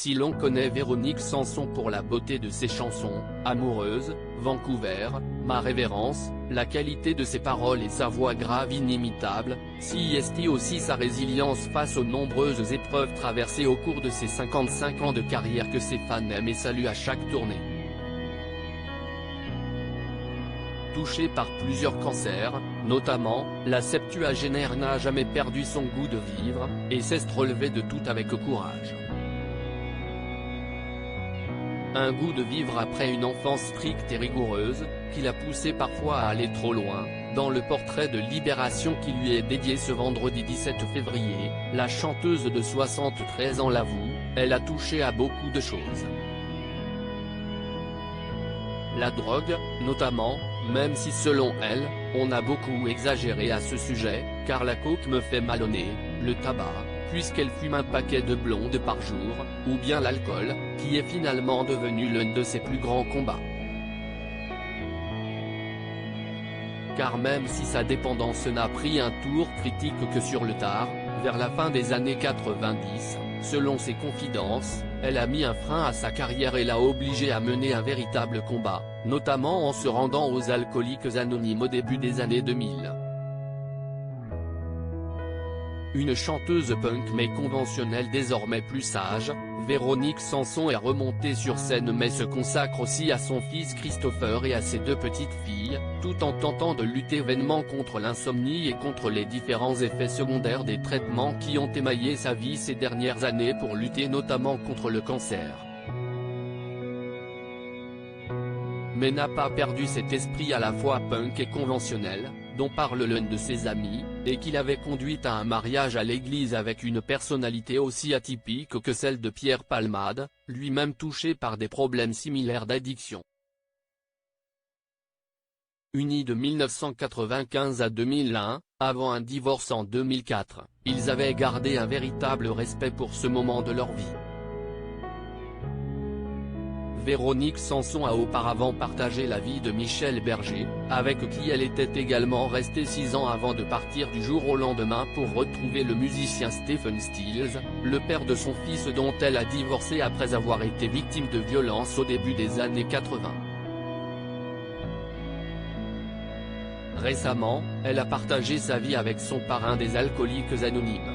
Si l'on connaît Véronique Sanson pour la beauté de ses chansons, Amoureuse, Vancouver, Ma révérence, la qualité de ses paroles et sa voix grave inimitable, si est aussi sa résilience face aux nombreuses épreuves traversées au cours de ses 55 ans de carrière que ses fans aiment et saluent à chaque tournée. Touchée par plusieurs cancers, notamment, la septuagénaire n'a jamais perdu son goût de vivre, et cesse de relever de tout avec courage. Un goût de vivre après une enfance stricte et rigoureuse, qui l'a poussée parfois à aller trop loin. Dans le portrait de Libération qui lui est dédié ce vendredi 17 février, la chanteuse de 73 ans l'avoue, elle a touché à beaucoup de choses. La drogue, notamment, même si selon elle, on a beaucoup exagéré à ce sujet, car la coke me fait mal au nez, le tabac, puisqu'elle fume un paquet de blondes par jour, ou bien l'alcool, qui est finalement devenu l'un de ses plus grands combats. Car même si sa dépendance n'a pris un tour critique que sur le tard, vers la fin des années 90, selon ses confidences, elle a mis un frein à sa carrière et l'a obligée à mener un véritable combat, notamment en se rendant aux Alcooliques Anonymes au début des années 2000. Une chanteuse punk mais conventionnelle désormais plus sage, Véronique Sanson est remontée sur scène mais se consacre aussi à son fils Christopher et à ses deux petites filles, tout en tentant de lutter vainement contre l'insomnie et contre les différents effets secondaires des traitements qui ont émaillé sa vie ces dernières années pour lutter notamment contre le cancer. Mais n'a pas perdu cet esprit à la fois punk et conventionnel, dont parle l'un de ses amis, et qui l'avait conduite à un mariage à l'église avec une personnalité aussi atypique que celle de Pierre Palmade, lui-même touché par des problèmes similaires d'addiction. Unis de 1995 à 2001, avant un divorce en 2004, ils avaient gardé un véritable respect pour ce moment de leur vie. Véronique Sanson a auparavant partagé la vie de Michel Berger, avec qui elle était également restée 6 ans avant de partir du jour au lendemain pour retrouver le musicien Stephen Stills, le père de son fils dont elle a divorcé après avoir été victime de violences au début des années 80. Récemment, elle a partagé sa vie avec son parrain des Alcooliques Anonymes.